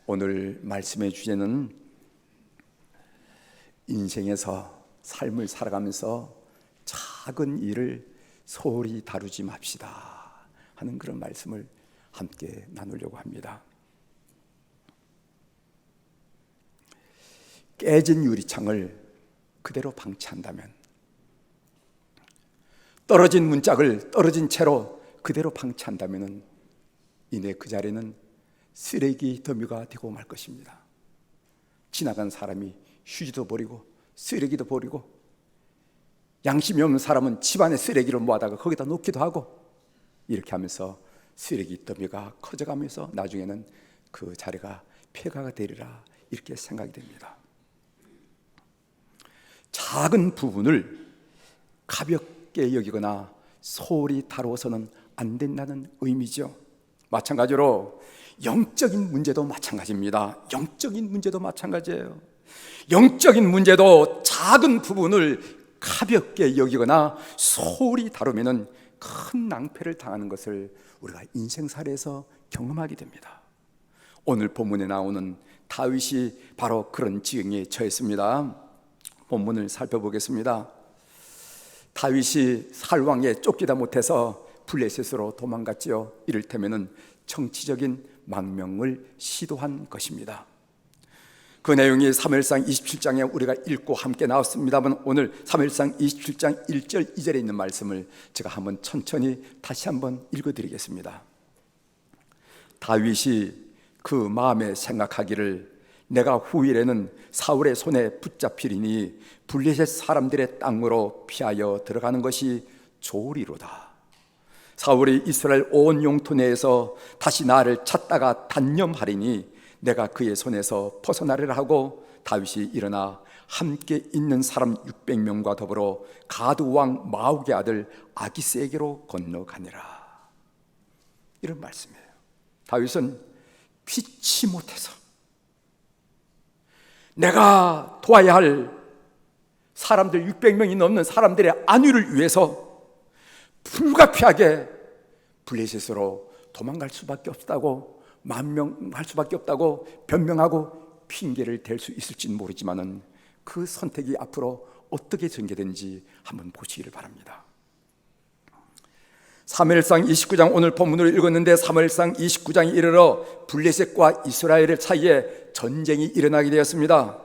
오늘 말씀의 주제는 인생에서 삶을 살아가면서 작은 일을 소홀히 다루지 맙시다 하는 그런 말씀을 함께 나누려고 합니다. 깨진 유리창을 그대로 방치한다면, 떨어진 문짝을 떨어진 채로 그대로 방치한다면 이내 그 자리는 쓰레기 더미가 되고 말 것입니다. 지나간 사람이 휴지도 버리고 쓰레기도 버리고, 양심이 없는 사람은 집안에 쓰레기를 모아다가 거기다 놓기도 하고, 이렇게 하면서 쓰레기 더미가 커져가면서 나중에는 그 자리가 폐가가 되리라, 이렇게 생각이 됩니다. 작은 부분을 가볍게 여기거나 소홀히 다루어서는 안 된다는 의미죠. 마찬가지로 영적인 문제도 마찬가지입니다. 영적인 문제도 마찬가지예요. 영적인 문제도 작은 부분을 가볍게 여기거나 소홀히 다루면 큰 낭패를 당하는 것을 우리가 인생사례에서 경험하게 됩니다. 오늘 본문에 나오는 다윗이 바로 그런 지경에 처했습니다. 본문을 살펴보겠습니다. 다윗이 살왕에 쫓기다 못해서 블레셋으로 도망갔지요. 이를테면 정치적인 망명을 시도한 것입니다. 그 내용이 사무엘상 27장에 우리가 읽고 함께 나왔습니다만, 오늘 사무엘상 27장 1절 2절에 있는 말씀을 제가 한번 천천히 다시 한번 읽어드리겠습니다. 다윗이 그 마음에 생각하기를 내가 후일에는 사울의 손에 붙잡히리니 블레셋 사람들의 땅으로 피하여 들어가는 것이 좋으리로다. 사울이 이스라엘 온 영토 내에서 다시 나를 찾다가 단념하리니 내가 그의 손에서 벗어나리라 하고, 다윗이 일어나 함께 있는 사람 600명과 더불어 가드 왕 마옥의 아들 아기스에게로 건너가니라. 이런 말씀이에요. 다윗은 피치 못해서 내가 도와야 할 사람들 600명이 넘는 사람들의 안위를 위해서 불가피하게 블레셋으로 도망갈 수밖에 없다고, 만명할 수밖에 없다고 변명하고 핑계를 댈 수 있을지는 모르지만 그 선택이 앞으로 어떻게 전개되는지 한번 보시기를 바랍니다. 사무엘상 29장 오늘 본문으로 읽었는데, 사무엘상 29장에 이르러 블레셋과 이스라엘 사이에 전쟁이 일어나게 되었습니다.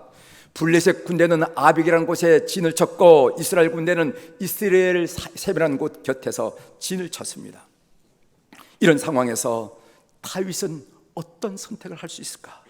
블레셋 군대는 아벡이라는 곳에 진을 쳤고, 이스라엘 군대는 이스라엘 셈이라는 곳 곁에서 진을 쳤습니다. 이런 상황에서 다윗은 어떤 선택을 할 수 있을까?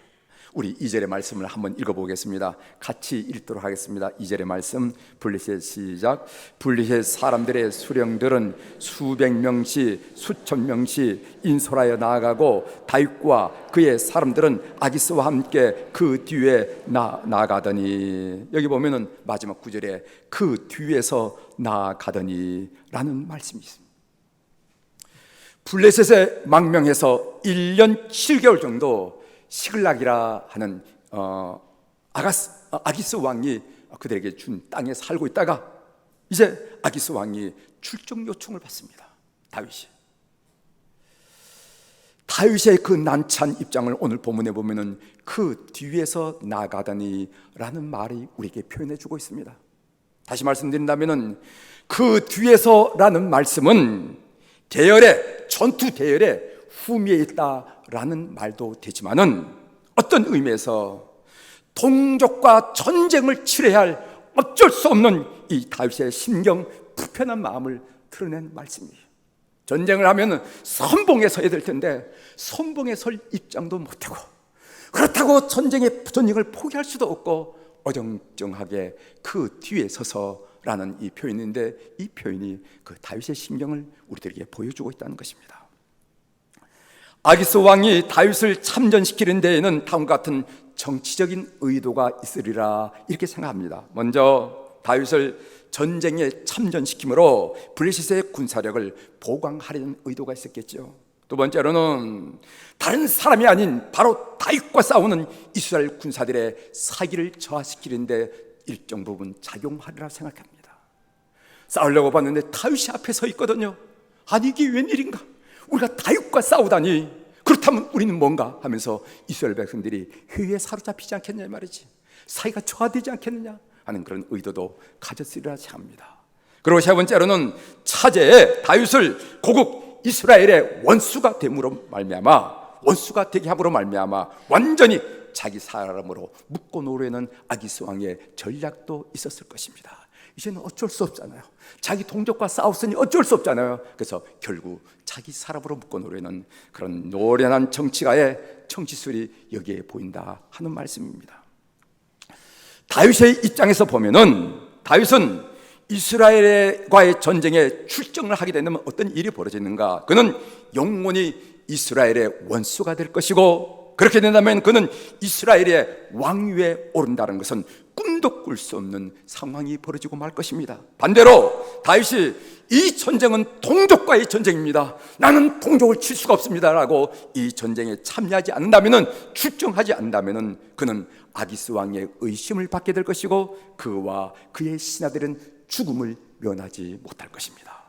우리 2절의 말씀을 한번 읽어보겠습니다. 같이 읽도록 하겠습니다. 2절의 말씀, 블레셋 시작. 블레셋 사람들의 수령들은 수백 명씩 수천 명씩 인솔하여 나아가고, 다윗과 그의 사람들은 아기스와 함께 그 뒤에 나아가더니, 여기 보면은 마지막 구절에 그 뒤에서 나아가더니 라는 말씀이 있습니다. 블레셋에 망명해서 1년 7개월 정도 시글락이라 하는 아기스 왕이 그들에게 준 땅에 살고 있다가, 이제 아기스 왕이 출정 요청을 받습니다. 다윗의 그 난처한 입장을 오늘 본문에 보면은 그 뒤에서 나가다니 라는 말이 우리에게 표현해 주고 있습니다. 다시 말씀드린다면은 그 뒤에서 라는 말씀은 전투 대열의 후미에 있다라는 말도 되지만은, 어떤 의미에서 동족과 전쟁을 치러야 할 어쩔 수 없는 이 다윗의 심경 불편한 마음을 드러낸 말씀이에요. 전쟁을 하면 선봉에 서야 될 텐데 선봉에 설 입장도 못하고, 그렇다고 전쟁을 포기할 수도 없고 어정쩡하게 그 뒤에 서서라는 이 표현인데, 이 표현이 그 다윗의 심경을 우리들에게 보여주고 있다는 것입니다. 아기스 왕이 다윗을 참전시키는 데에는 다음과 같은 정치적인 의도가 있으리라, 이렇게 생각합니다. 먼저 다윗을 전쟁에 참전시킴으로 블레셋의 군사력을 보강하려는 의도가 있었겠죠. 두 번째로는 다른 사람이 아닌 바로 다윗과 싸우는 이스라엘 군사들의 사기를 저하시키는데 일정 부분 작용하리라 생각합니다. 싸우려고 봤는데 다윗이 앞에 서 있거든요. 아니, 이게 웬일인가? 우리가 다윗과 싸우다니, 그 그렇다면 우리는 뭔가 하면서 이스라엘 백성들이 회의에 사로잡히지 않겠냐 말이지. 사이가 저하되지 않겠느냐 하는 그런 의도도 가졌으리라 생각합니다. 그리고 세 번째로는 차제에 다윗을 고국 이스라엘의 원수가 됨으로 말미암아, 원수가 되게 함으로 말미암아 완전히 자기 사람으로 묶어 놓으려는 아기스 왕의 전략도 있었을 것입니다. 이제는 어쩔 수 없잖아요. 자기 동족과 싸웠으니 어쩔 수 없잖아요. 그래서 결국 자기 사람으로 묶어 놓으려는 그런 노련한 정치가의 정치술이 여기에 보인다 하는 말씀입니다. 다윗의 입장에서 보면은 다윗은 이스라엘과의 전쟁에 출정을 하게 되면 어떤 일이 벌어지는가? 그는 영원히 이스라엘의 원수가 될 것이고, 그렇게 된다면 그는 이스라엘의 왕위에 오른다는 것은 꿈도 꿀 수 없는 상황이 벌어지고 말 것입니다. 반대로 다윗이 이 전쟁은 동족과의 전쟁입니다, 나는 동족을 칠 수가 없습니다 라고 이 전쟁에 참여하지 않는다면, 출정하지 않는다면 그는 아기스 왕의 의심을 받게 될 것이고 그와 그의 신하들은 죽음을 면하지 못할 것입니다.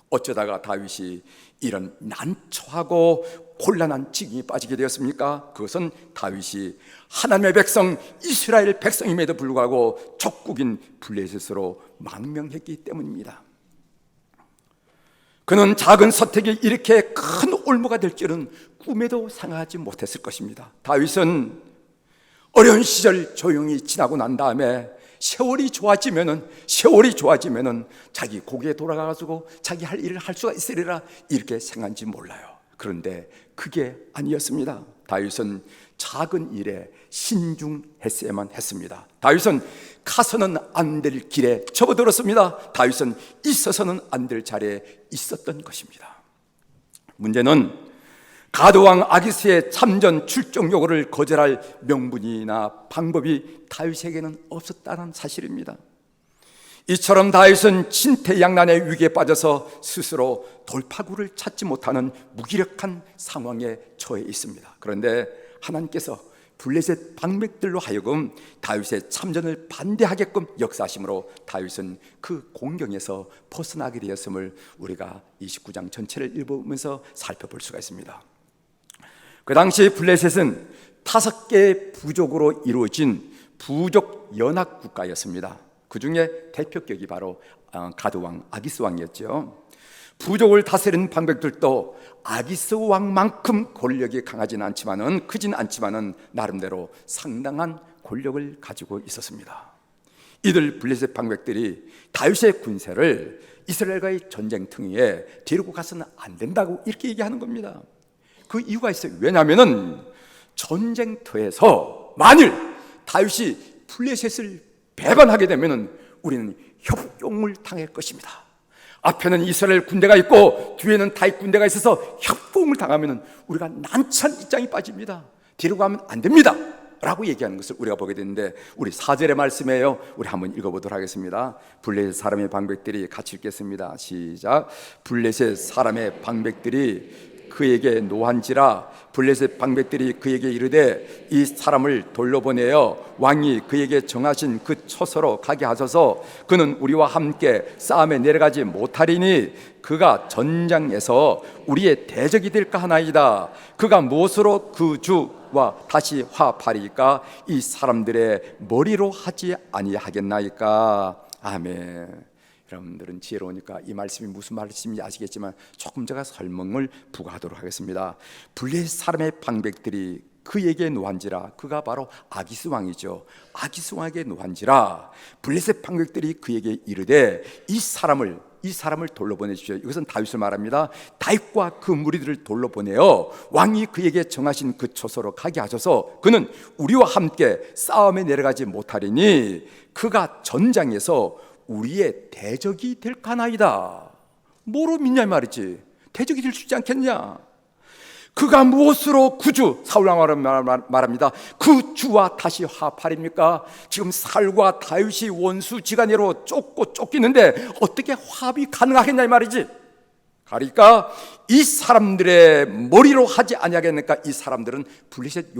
어쩌다가 다윗이 이런 난처하고 곤란한 지경에 빠지게 되었습니까? 그것은 다윗이 하나님의 백성 이스라엘 백성임에도 불구하고 적국인 블레셋으로 망명했기 때문입니다. 그는 작은 선택이 이렇게 큰 올무가 될 줄은 꿈에도 생각하지 못했을 것입니다. 다윗은 어려운 시절 조용히 지나고 난 다음에 세월이 좋아지면은 자기 고개에 돌아가가지고 자기 할 일을 할 수가 있으리라 이렇게 생각한지 몰라요. 그런데 그게 아니었습니다. 다윗은 작은 일에 신중했어야만 했습니다. 다윗은 가서는 안 될 길에 접어들었습니다. 다윗은 있어서는 안 될 자리에 있었던 것입니다. 문제는 가드왕 아기스의 참전 출정 요구를 거절할 명분이나 방법이 다윗에게는 없었다는 사실입니다. 이처럼 다윗은 진퇴양난의 위기에 빠져서 스스로 돌파구를 찾지 못하는 무기력한 상황에 처해 있습니다. 그런데 하나님께서 블레셋 방백들로 하여금 다윗의 참전을 반대하게끔 역사하심으로 다윗은 그 공경에서 벗어나게 되었음을 우리가 29장 전체를 읽으면서 살펴볼 수가 있습니다. 그 당시 블레셋은 5개의 부족으로 이루어진 부족 연합 국가였습니다. 그 중에 대표격이 바로 가드왕 아기스 왕이었죠. 부족을 다스리는 방백들도 아기스 왕만큼 권력이 강하지는 않지만은, 크진 않지만은 나름대로 상당한 권력을 가지고 있었습니다. 이들 블레셋 방백들이 다윗의 군세를 이스라엘과의 전쟁터에 데리고 가서는 안 된다고 이렇게 얘기하는 겁니다. 그 이유가 있어요. 왜냐하면 전쟁터에서 만일 다윗이 블레셋을 배반하게 되면 우리는 협공을 당할 것입니다. 앞에는 이스라엘 군대가 있고 뒤에는 다윗 군대가 있어서 협공을 당하면 우리가 난처한 입장이 빠집니다. 데리고 가면 안 됩니다 라고 얘기하는 것을 우리가 보게 되는데, 우리 4절의 말씀이에요. 우리 한번 읽어보도록 하겠습니다. 블레셋 사람의 방백들이, 같이 읽겠습니다. 시작. 블레셋 사람의 방백들이 그에게 노한지라 블레셋 방백들이 그에게 이르되 이 사람을 돌려보내어 왕이 그에게 정하신 그 처소로 가게 하소서. 그는 우리와 함께 싸움에 내려가지 못하리니 그가 전장에서 우리의 대적이 될까 하나이다. 그가 무엇으로 그 주와 다시 화합하리까? 이 사람들의 머리로 하지 아니하겠나이까? 아멘. 여러분들은 지혜로우니까 이 말씀이 무슨 말씀인지 아시겠지만 조금 제가 설명을 부과하도록 하겠습니다. 블레셋 사람의 방백들이 그에게 노한지라, 그가 바로 아기스 왕이죠. 아기스 왕에게 노한지라 블레셋 방백들이 그에게 이르되 이 사람을 돌려보내십시오. 이것은 다윗을 말합니다. 다윗과 그 무리들을 돌려보내어 왕이 그에게 정하신 그 처소로 가게 하셔서 그는 우리와 함께 싸움에 내려가지 못하리니 그가 전장에서 우리의 대적이 될까나이다. 뭐로 믿냐 말이지. 대적이 될 수 있지 않겠냐. 그가 무엇으로 그 주, 사울왕 말합니다. 그 주와 다시 화합하립니까? 지금 사울과 다윗이 원수지간으로 쫓기는데 어떻게 화합이 가능하겠냐 이 말이지. 그러니까 이 사람들의 머리로 하지 아니하겠습니까? 이 사람들은 블레셋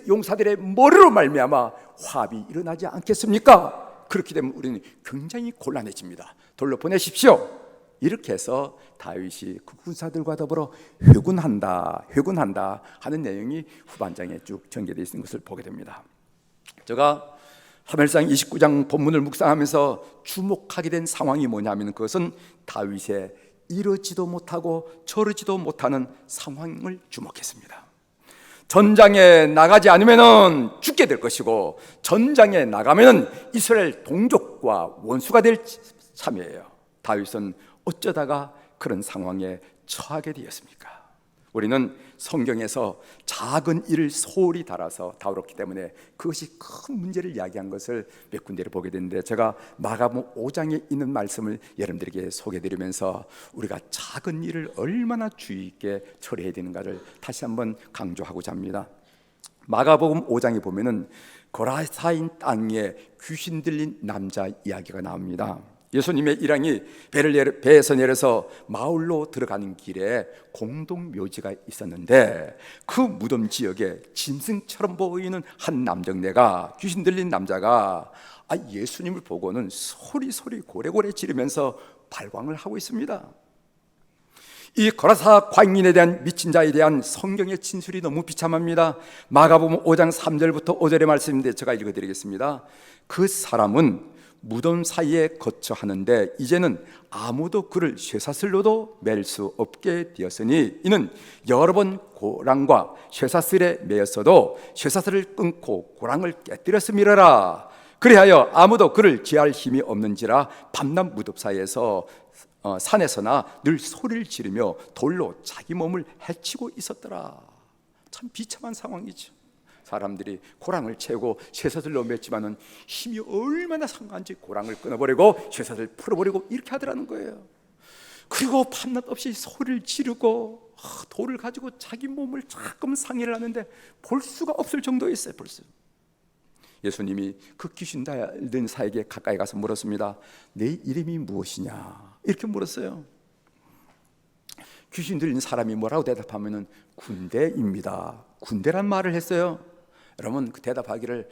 용사들의 머리로 말미암아 화합이 일어나지 않겠습니까? 그렇게 되면 우리는 굉장히 곤란해집니다. 돌려보내십시오. 이렇게 해서 다윗이 그 군사들과 더불어 회군한다 하는 내용이 후반장에 쭉 전개되어 있는 것을 보게 됩니다. 제가 사무엘상 29장 본문을 묵상하면서 주목하게 된 상황이 뭐냐면 그것은 다윗의 이러지도 못하고 저러지도 못하는 상황을 주목했습니다. 전장에 나가지 않으면 죽게 될 것이고 전장에 나가면 이스라엘 동족과 원수가 될 참이에요. 다윗은 어쩌다가 그런 상황에 처하게 되었습니까? 우리는 성경에서 작은 일을 소홀히 달아서 다뤘기 때문에 그것이 큰 문제를 이야기한 것을 몇 군데를 보게 되는데, 제가 마가복음 5장에 있는 말씀을 여러분들에게 소개해드리면서 우리가 작은 일을 얼마나 주의 있게 처리해야 되는가를 다시 한번 강조하고자 합니다. 마가복음 5장에 보면은 고라사인 땅에 귀신 들린 남자 이야기가 나옵니다. 예수님의 일행이 배에서 내려서 마을로 들어가는 길에 공동묘지가 있었는데 그 무덤 지역에 짐승처럼 보이는 한 남정네가, 귀신 들린 남자가 예수님을 보고는 소리 고래고래 지르면서 발광을 하고 있습니다. 이 고라사 광인에 대한, 미친 자에 대한 성경의 진술이 너무 비참합니다. 마가복음 5장 3절부터 5절의 말씀인데 제가 읽어드리겠습니다. 그 사람은 무덤 사이에 거처 하는데 이제는 아무도 그를 쇠사슬로도 맬 수 없게 되었으니 이는 여러 번 고랑과 쇠사슬에 매였어도 쇠사슬을 끊고 고랑을 깨뜨렸음이라라. 그리하여 아무도 그를 제할 힘이 없는지라 밤낮 무덤 사이에서 산에서나 늘 소리를 지르며 돌로 자기 몸을 해치고 있었더라. 참 비참한 상황이죠. 사람들이 고랑을 채우고 쇠사슬로 맸지만은 힘이 얼마나 상한지 고랑을 끊어버리고 쇠사슬을 풀어버리고 이렇게 하더라는 거예요. 그리고 밤낮 없이 소리를 지르고 돌을 가지고 자기 몸을 조금 상해를 하는데 볼 수가 없을 정도였어요. 벌써 예수님이 그 귀신 들린 사에게 가까이 가서 물었습니다. 내 이름이 무엇이냐? 이렇게 물었어요. 귀신 들린 사람이 뭐라고 대답하면은 군대입니다. 군대란 말을 했어요. 여러분 그 대답하기를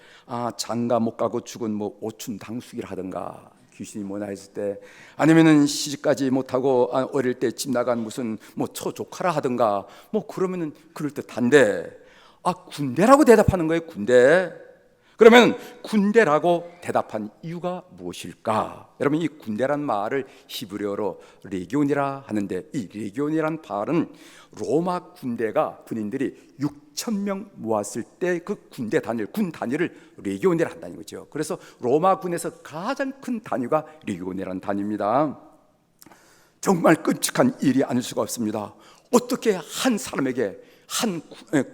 장가 못 가고 죽은 뭐 오춘 당숙이라 하든가, 귀신이 뭐나 했을 때, 아니면은 시집까지 못하고 어릴 때 집 나간 무슨 뭐 처조카라 하든가 뭐 그러면은 그럴 듯한데 군대라고 대답하는 거예요. 군대. 그러면 군대라고 대답한 이유가 무엇일까? 여러분 이 군대란 말을 히브리어로 레기온이라 하는데, 이 레기온이란 말은 로마 군대가 군인들이 6,000명 모았을 때 그 군대 단위를, 군 단위를 레기온이라 한다는 거죠. 그래서 로마 군에서 가장 큰 단위가 레기온이라는 단위입니다. 정말 끔찍한 일이 아닐 수가 없습니다. 어떻게 한 사람에게 한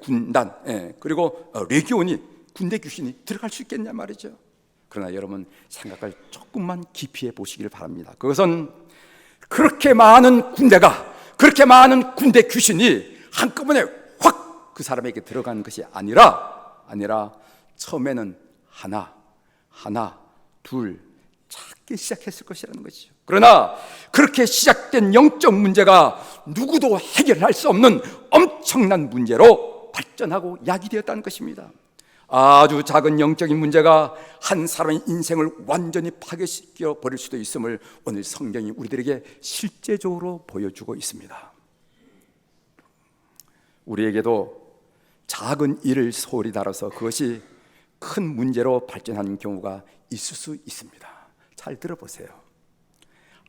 군단 그리고 레기온이, 군대 귀신이 들어갈 수 있겠냐 말이죠. 그러나 여러분 생각을 조금만 깊이 해보시길 바랍니다. 그것은 그렇게 많은 군대가, 그렇게 많은 군대 귀신이 한꺼번에 확 그 사람에게 들어간 것이 아니라 처음에는 하나 둘 작게 시작했을 것이라는 것이죠. 그러나 그렇게 시작된 영적 문제가 누구도 해결할 수 없는 엄청난 문제로 발전하고 야기되었다는 것입니다. 아주 작은 영적인 문제가 한 사람의 인생을 완전히 파괴시켜 버릴 수도 있음을 오늘 성경이 우리들에게 실제적으로 보여주고 있습니다. 우리에게도 작은 일을 소홀히 다뤄서 그것이 큰 문제로 발전하는 경우가 있을 수 있습니다. 잘 들어보세요.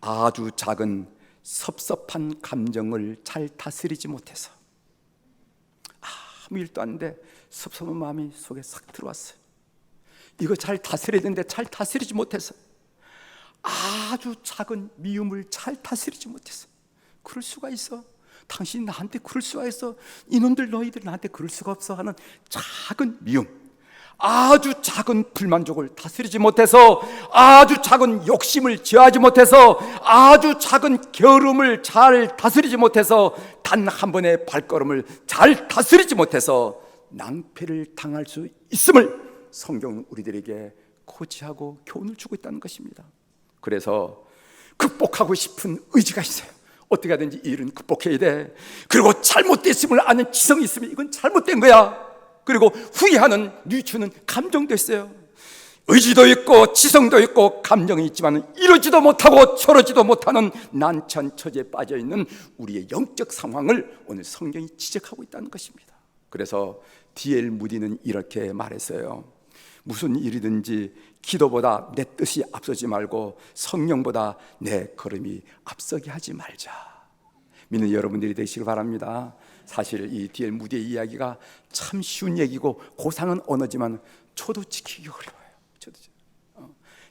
아주 작은 섭섭한 감정을 잘 다스리지 못해서, 아무 일도 안 돼 섭섭한 마음이 속에 싹 들어왔어요. 이거 잘 다스려야 되는데 잘 다스리지 못해서, 아주 작은 미움을 잘 다스리지 못해서. 그럴 수가 있어. 당신이 나한테 그럴 수가 있어. 이놈들 너희들 나한테 그럴 수가 없어 하는 작은 미움, 아주 작은 불만족을 다스리지 못해서, 아주 작은 욕심을 제어하지 못해서, 아주 작은 게으름을 잘 다스리지 못해서, 단 한 번의 발걸음을 잘 다스리지 못해서 낭패를 당할 수 있음을 성경은 우리들에게 고지하고 교훈을 주고 있다는 것입니다. 그래서 극복하고 싶은 의지가 있어요. 어떻게 하든지 이 일은 극복해야 돼. 그리고 잘못됐음을 아는 지성이 있으면 이건 잘못된 거야. 그리고 후회하는, 뉘추는 감정도 있어요. 의지도 있고 지성도 있고 감정이 있지만 이러지도 못하고 저러지도 못하는 난처한 처지에 빠져있는 우리의 영적 상황을 오늘 성경이 지적하고 있다는 것입니다. 그래서 D.L. 무디는 이렇게 말했어요. 무슨 일이든지 기도보다 내 뜻이 앞서지 말고 성령보다 내 걸음이 앞서게 하지 말자. 믿는 여러분들이 되시길 바랍니다. 사실 이 D.L. 무디의 이야기가 참 쉬운 얘기고 고상한 언어지만 저도 지키기 어려워요.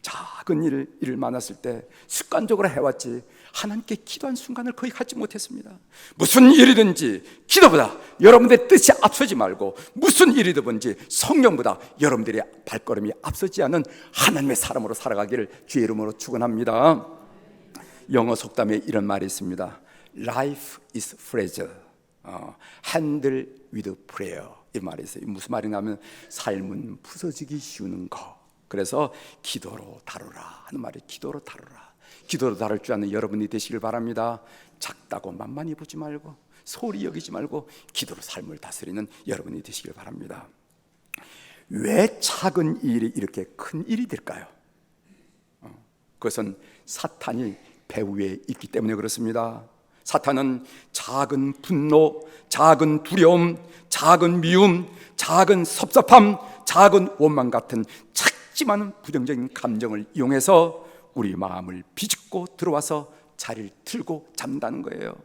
작은 일을 만났을 때 습관적으로 해왔지 하나님께 기도한 순간을 거의 갖지 못했습니다. 무슨 일이든지 기도보다 여러분들의 뜻이 앞서지 말고 무슨 일이든지 성령보다 여러분들의 발걸음이 앞서지 않는 하나님의 사람으로 살아가기를 주의 이름으로 축원합니다. 영어 속담에 이런 말이 있습니다. Life is fragile, handle with prayer. 이 말이 있어요. 무슨 말이냐면 삶은 부서지기 쉬운 거. 그래서 기도로 다루라 하는 말이 기도로 다루라. 기도로 다룰 줄 아는 여러분이 되시길 바랍니다. 작다고 만만히 보지 말고 소홀히 여기지 말고 기도로 삶을 다스리는 여러분이 되시길 바랍니다. 왜 작은 일이 이렇게 큰 일이 될까요? 그것은 사탄이 배후에 있기 때문에 그렇습니다. 사탄은 작은 분노, 작은 두려움, 작은 미움, 작은 섭섭함, 작은 원망 같은 작지만은 부정적인 감정을 이용해서 우리 마음을 비집고 들어와서 자리를 틀고 잠다는 거예요.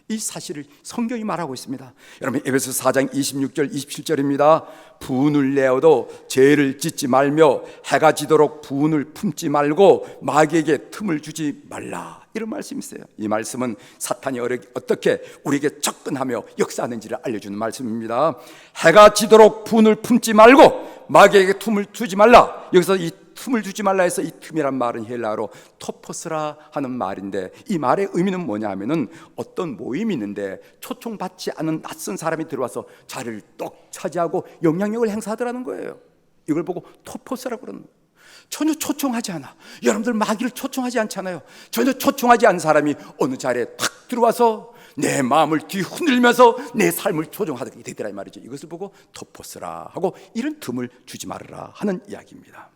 이 사실을 성경이 말하고 있습니다. 여러분 에베소서 4장 26절 27절입니다. 분을 내어도 죄를 짓지 말며 해가 지도록 분을 품지 말고 마귀에게 틈을 주지 말라. 이런 말씀이 있어요. 이 말씀은 사탄이 어떻게 우리에게 접근하며 역사하는지를 알려주는 말씀입니다. 해가 지도록 분을 품지 말고 마귀에게 틈을 주지 말라. 여기서 이 틈을 주지 말라 해서 이 틈이란 말은 헬라어로 토포스라 하는 말인데 이 말의 의미는 뭐냐 하면은 어떤 모임이 있는데 초청받지 않은 낯선 사람이 들어와서 자리를 떡 차지하고 영향력을 행사하더라는 거예요. 이걸 보고 토포스라고 그러는 거예요. 전혀 초청하지 않아. 여러분들 마귀를 초청하지 않잖아요. 전혀 초청하지 않은 사람이 어느 자리에 탁 들어와서 내 마음을 뒤흔들면서 내 삶을 조종하게 되더라 이 말이죠. 이것을 보고 토포스라 하고 이런 틈을 주지 말아라 하는 이야기입니다.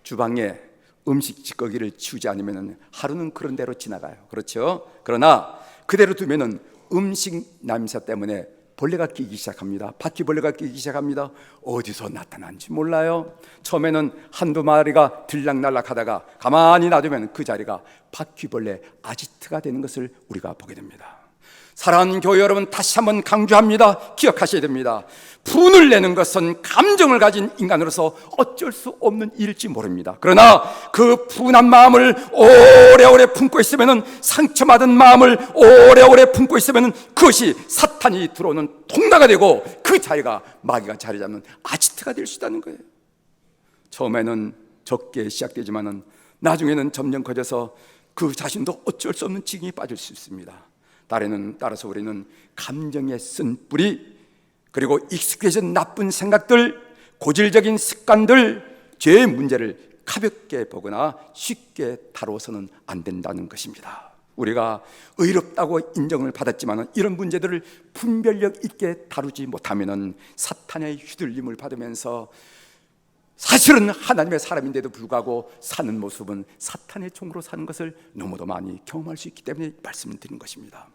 주방에 음식 찌꺼기를 치우지 않으면 하루는 그런 대로 지나가요. 그렇죠? 그러나 그대로 두면은 음식 냄새 때문에 벌레가 끼기 시작합니다. 바퀴벌레가 끼기 시작합니다. 어디서 나타난지 몰라요. 처음에는 한두 마리가 들락날락 하다가 가만히 놔두면 그 자리가 바퀴벌레 아지트가 되는 것을 우리가 보게 됩니다. 사랑하는 교회 여러분, 다시 한번 강조합니다. 기억하셔야 됩니다. 분을 내는 것은 감정을 가진 인간으로서 어쩔 수 없는 일일지 모릅니다. 그러나 그 분한 마음을 오래오래 품고 있으면, 상처받은 마음을 오래오래 품고 있으면 그것이 사탄이 들어오는 통로가 되고 그 자리가 마귀가 자리 잡는 아지트가 될 수 있다는 거예요. 처음에는 적게 시작되지만 나중에는 점점 커져서 그 자신도 어쩔 수 없는 지경에 빠질 수 있습니다. 따라서 우리는 감정에 쓴 뿌리, 그리고 익숙해진 나쁜 생각들, 고질적인 습관들, 죄의 문제를 가볍게 보거나 쉽게 다루어서는 안 된다는 것입니다. 우리가 의롭다고 인정을 받았지만 이런 문제들을 분별력 있게 다루지 못하면 사탄의 휘둘림을 받으면서 사실은 하나님의 사람인데도 불구하고 사는 모습은 사탄의 종으로 사는 것을 너무도 많이 경험할 수 있기 때문에 말씀을 드린 것입니다.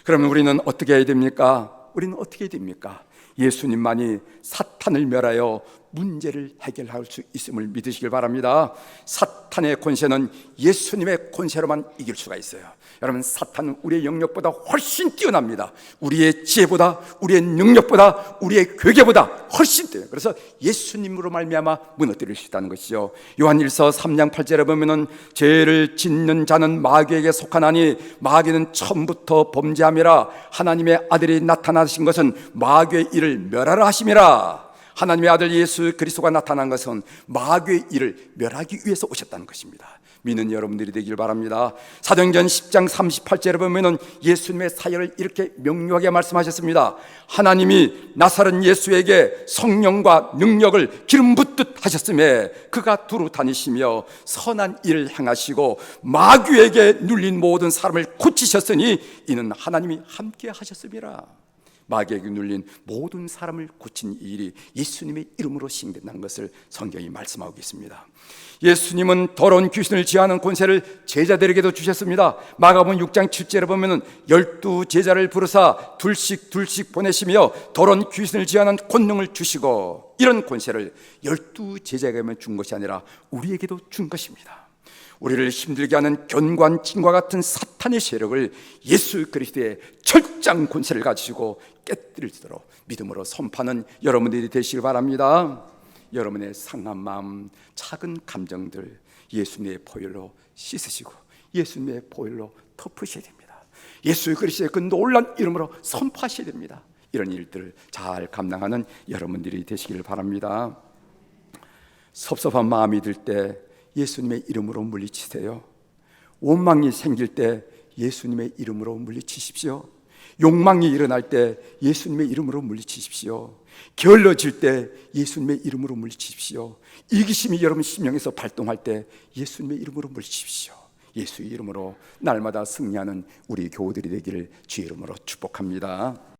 그러면 우리는 어떻게 해야 됩니까? 우리는 어떻게 해야 됩니까? 예수님만이 사탄을 멸하여 문제를 해결할 수 있음을 믿으시길 바랍니다. 사탄의 권세는 예수님의 권세로만 이길 수가 있어요. 여러분, 사탄은 우리의 영역보다 훨씬 뛰어납니다. 우리의 지혜보다, 우리의 능력보다, 우리의 괴계보다 훨씬 뛰어요. 그래서 예수님으로 말미암아 무너뜨릴 수 있다는 것이죠. 요한일서 3장 8절에 보면은 죄를 짓는 자는 마귀에게 속하나니 마귀는 처음부터 범죄함이라 하나님의 아들이 나타나신 것은 마귀의 일을 멸하라 하심이라. 하나님의 아들 예수 그리스도가 나타난 것은 마귀의 일을 멸하기 위해서 오셨다는 것입니다. 믿는 여러분들이 되길 바랍니다. 사도행전 10장 38절에 보면 예수님의 사역을 이렇게 명료하게 말씀하셨습니다. 하나님이 나사렛 예수에게 성령과 능력을 기름 붓듯 하셨음에 그가 두루 다니시며 선한 일을 행하시고 마귀에게 눌린 모든 사람을 고치셨으니 이는 하나님이 함께 하셨음이라. 마귀에게 눌린 모든 사람을 고친 이 일이 예수님의 이름으로 시행된다는 것을 성경이 말씀하고 있습니다. 예수님은 더러운 귀신을 제하는 권세를 제자들에게도 주셨습니다. 마가복음 6장 7절에 보면은 12 제자를 부르사 둘씩 보내시며 더러운 귀신을 제하는 권능을 주시고, 이런 권세를 12 제자에게만 준 것이 아니라 우리에게도 준 것입니다. 우리를 힘들게 하는 견고한 같은 사탄의 세력을 예수 그리스도의 철장 권세를 가지고 깨뜨릴 수 있도록 믿음으로 선포하는 여러분들이 되시길 바랍니다. 여러분의 상한 마음, 작은 감정들 예수님의 보혈로 씻으시고 예수님의 보혈로 덮으셔야 됩니다. 예수 그리스도의 그 놀라운 이름으로 선포하셔야 됩니다. 이런 일들을 잘 감당하는 여러분들이 되시길 바랍니다. 섭섭한 마음이 들 때 예수님의 이름으로 물리치세요. 원망이 생길 때 예수님의 이름으로 물리치십시오. 욕망이 일어날 때 예수님의 이름으로 물리치십시오. 게을러질 때 예수님의 이름으로 물리치십시오. 이기심이 여러분 심령에서 발동할 때 예수님의 이름으로 물리치십시오. 예수의 이름으로 날마다 승리하는 우리 교우들이 되기를 주의 이름으로 축복합니다.